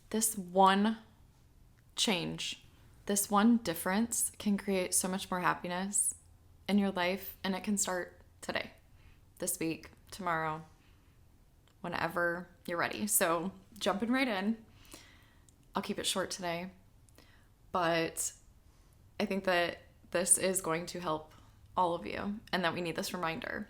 this one change, this one difference can create so much more happiness in your life, and it can start today, this week, tomorrow, whenever you're ready. So jumping right in, I'll keep it short today, but I think that this is going to help all of you and that we need this reminder.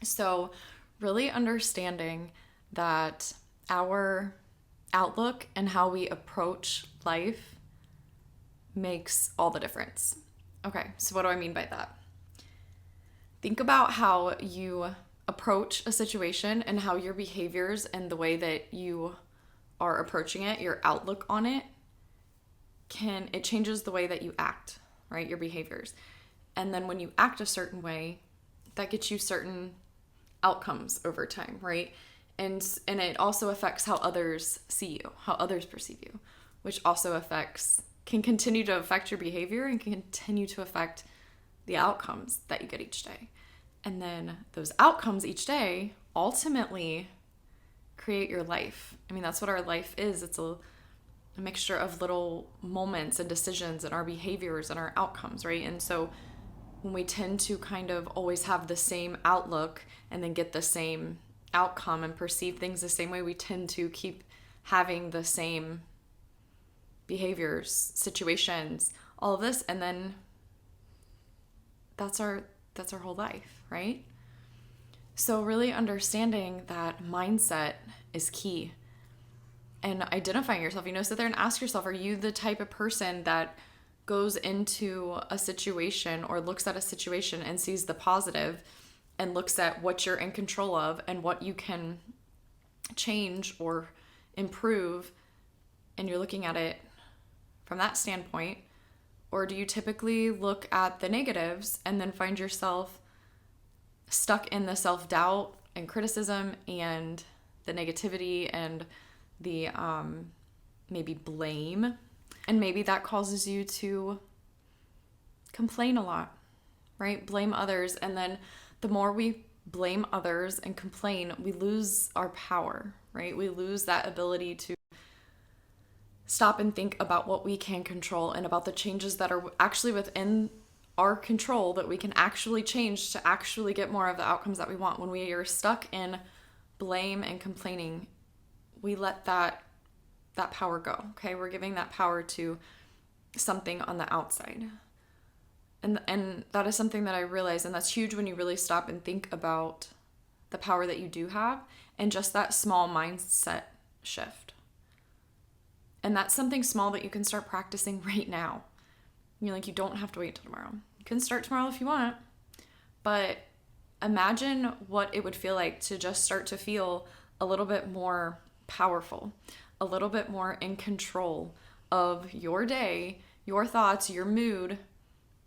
So really understanding that our outlook and how we approach life makes all the difference. Okay, so what do I mean by that? Think about how you approach a situation and how your behaviors and the way that you are approaching it, your outlook on it, it changes the way that you act, right? Your behaviors. And then when you act a certain way, that gets you certain outcomes over time, right? And it also affects how others see you, how others perceive you, which also can continue to affect your behavior and can continue to affect the outcomes that you get each day. And then those outcomes each day ultimately create your life. I mean, that's what our life is. It's a mixture of little moments and decisions and our behaviors and our outcomes, right? And so when we tend to kind of always have the same outlook and then get the same outcome and perceive things the same way, we tend to keep having the same behaviors, situations, all of this, and then that's our whole life, right? So really understanding that mindset is key. And identifying yourself, sit there and ask yourself, are you the type of person that goes into a situation or looks at a situation and sees the positive and looks at what you're in control of and what you can change or improve, and you're looking at it from that standpoint? Or do you typically look at the negatives and then find yourself stuck in the self-doubt and criticism and the negativity and the maybe blame? And maybe that causes you to complain a lot, right? Blame others. And then the more we blame others and complain, we lose our power, right? We lose that ability to stop and think about what we can control and about the changes that are actually within our control that we can actually change to actually get more of the outcomes that we want. When we are stuck in blame and complaining, we let that power go, okay? We're giving that power to something on the outside. And that is something that I realize, and that's huge when you really stop and think about the power that you do have and just that small mindset shift. And that's something small that you can start practicing right now. You don't have to wait till tomorrow. You can start tomorrow if you want, but imagine what it would feel like to just start to feel a little bit more powerful, a little bit more in control of your day, your thoughts, your mood,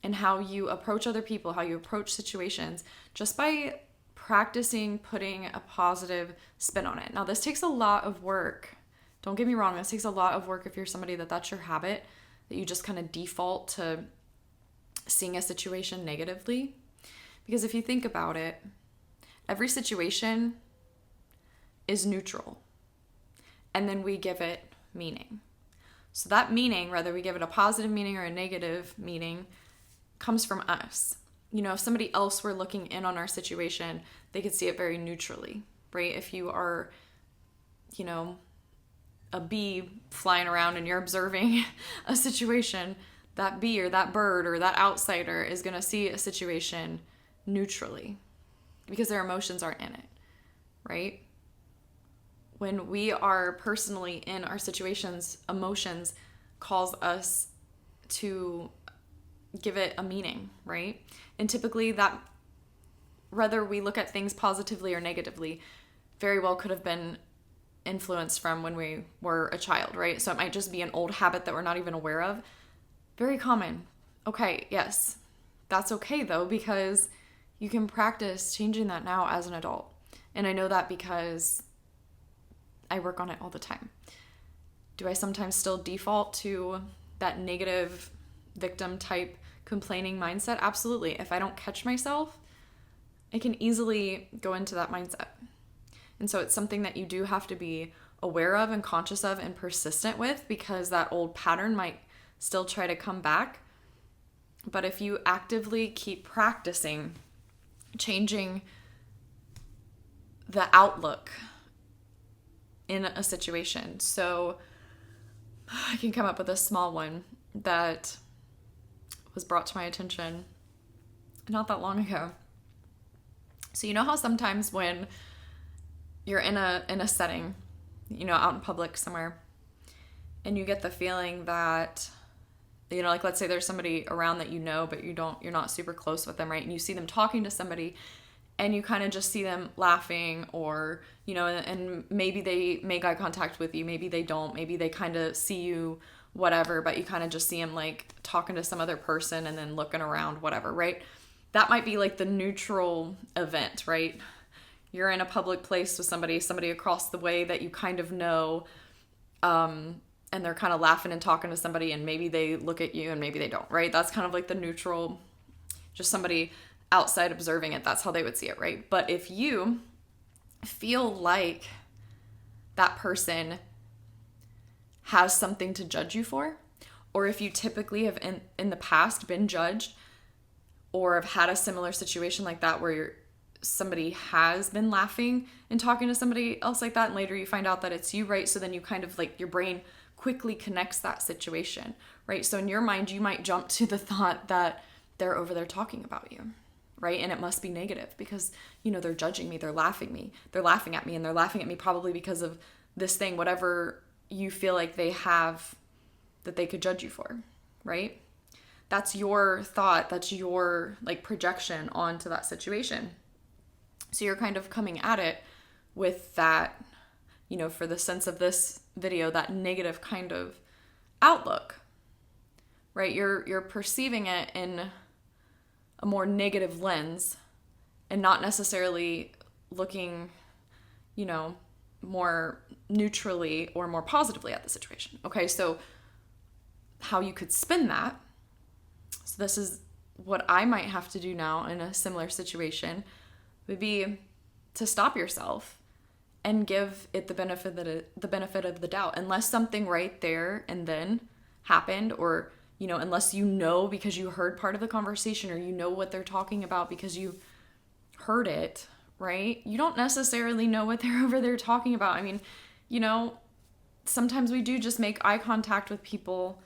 and how you approach other people, how you approach situations, just by practicing putting a positive spin on it. Now, this takes a lot of work. Don't get me wrong, this takes a lot of work if you're somebody that's your habit, that you just kind of default to seeing a situation negatively. Because if you think about it, every situation is neutral. And then we give it meaning. So that meaning, whether we give it a positive meaning or a negative meaning, comes from us. If somebody else were looking in on our situation, they could see it very neutrally, right? If you are, a bee flying around and you're observing a situation, that bee or that bird or that outsider is going to see a situation neutrally because their emotions aren't in it, right? When we are personally in our situations, emotions cause us to give it a meaning, right? And typically that, whether we look at things positively or negatively, very well could have been influenced from when we were a child, right? So it might just be an old habit that we're not even aware of. Very common. Okay, yes. That's okay though, because you can practice changing that now as an adult. And I know that because I work on it all the time. Do I sometimes still default to that negative victim type complaining mindset? Absolutely. If I don't catch myself, I can easily go into that mindset. And so it's something that you do have to be aware of and conscious of and persistent with, because that old pattern might still try to come back. But if you actively keep practicing changing the outlook in a situation. So I can come up with a small one that was brought to my attention not that long ago. So you know how sometimes when you're in a setting, out in public somewhere, and you get the feeling that, like let's say there's somebody around that but you're not super close with them, right? And you see them talking to somebody and you kind of just see them laughing, or, and maybe they make eye contact with you, maybe they don't, maybe they kind of see you, whatever, but you kind of just see them like talking to some other person and then looking around, whatever, right? That might be like the neutral event, right? You're in a public place with somebody across the way that you kind of know, and they're kind of laughing and talking to somebody, and maybe they look at you and maybe they don't, right? That's kind of like the neutral, just somebody outside observing it. That's how they would see it, right? But if you feel like that person has something to judge you for, or if you typically have in the past been judged or have had a similar situation like that where somebody has been laughing and talking to somebody else like that, and later you find out that it's you, right? So then you kind of like, your brain quickly connects that situation, right? So in your mind, you might jump to the thought that they're over there talking about you, right? And it must be negative because, they're judging me, they're laughing at me, and they're laughing at me probably because of this thing, whatever you feel like they have that they could judge you for, right? That's your thought, that's your like projection onto that situation. So you're kind of coming at it with that, for the sense of this video, that negative kind of outlook, right? You're perceiving it in a more negative lens and not necessarily looking, more neutrally or more positively at the situation. Okay, so how you could spin that. So this is what I might have to do now in a similar situation, would be to stop yourself and give it the benefit of the doubt. Unless something right there and then happened, or unless because you heard part of the conversation, or what they're talking about because you heard it, right? You don't necessarily know what they're over there talking about. I mean, sometimes we do just make eye contact with people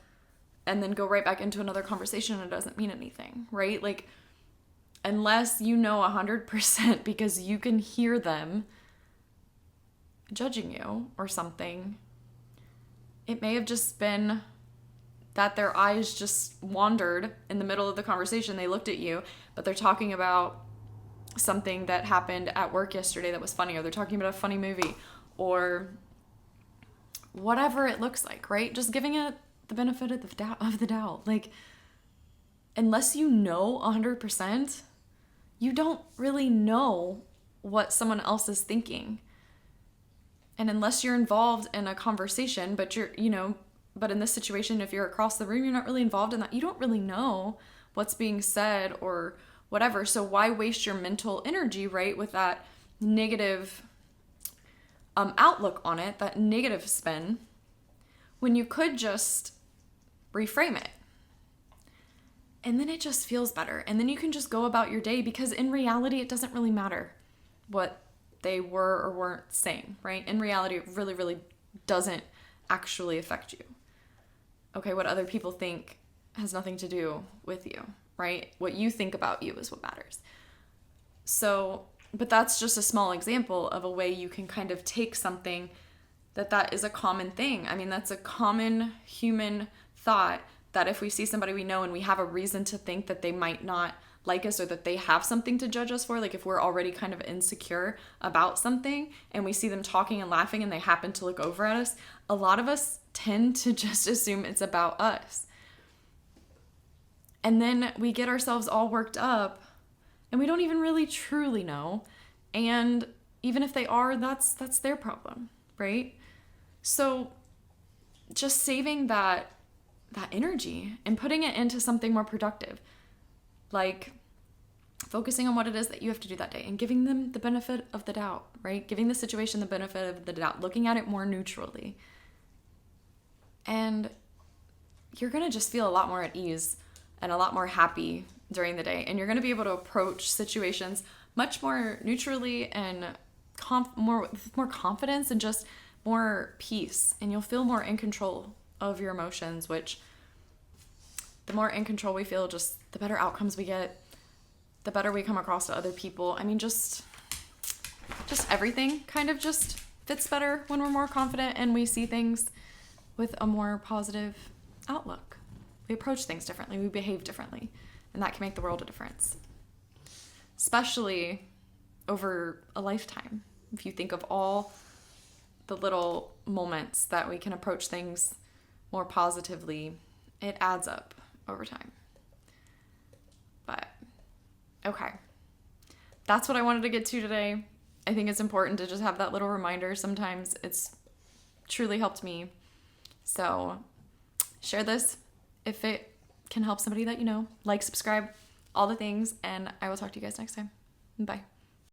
and then go right back into another conversation, and it doesn't mean anything, right? Like, unless 100% because you can hear them judging you or something, it may have just been that their eyes just wandered in the middle of the conversation. They looked at you, but they're talking about something that happened at work yesterday that was funny, or they're talking about a funny movie, or whatever it looks like, right? Just giving it the benefit of the doubt. Like, unless 100%, you don't really know what someone else is thinking. And unless you're involved in a conversation, but but in this situation, if you're across the room, you're not really involved in that. You don't really know what's being said or whatever. So why waste your mental energy, right, with that negative outlook on it, that negative spin, when you could just reframe it? And then it just feels better. And then you can just go about your day, because in reality, it doesn't really matter what they were or weren't saying, right? In reality, it really, really doesn't actually affect you. Okay, what other people think has nothing to do with you, right? What you think about you is what matters. So, but that's just a small example of a way you can kind of take something that is a common thing. I mean, that's a common human thought, that if we see somebody we know and we have a reason to think that they might not like us, or that they have something to judge us for, like if we're already kind of insecure about something and we see them talking and laughing and they happen to look over at us, a lot of us tend to just assume it's about us. And then we get ourselves all worked up and we don't even really truly know. And even if they are, that's their problem, right? So just saving that energy and putting it into something more productive. Like, focusing on what it is that you have to do that day and giving them the benefit of the doubt, right? Giving the situation the benefit of the doubt, looking at it more neutrally. And you're going to just feel a lot more at ease and a lot more happy during the day. And you're going to be able to approach situations much more neutrally and with more confidence and just more peace. And you'll feel more in control of your emotions, which the more in control we feel, just the better outcomes we get, the better we come across to other people. I mean, just everything kind of just fits better when we're more confident and we see things with a more positive outlook. We approach things differently, we behave differently, and that can make the world a difference. Especially over a lifetime. If you think of all the little moments that we can approach things more positively, it adds up over time. But, okay. That's what I wanted to get to today. I think it's important to just have that little reminder. Sometimes it's truly helped me. So, share this if it can help somebody that you know. Like, subscribe, all the things, and I will talk to you guys next time. Bye.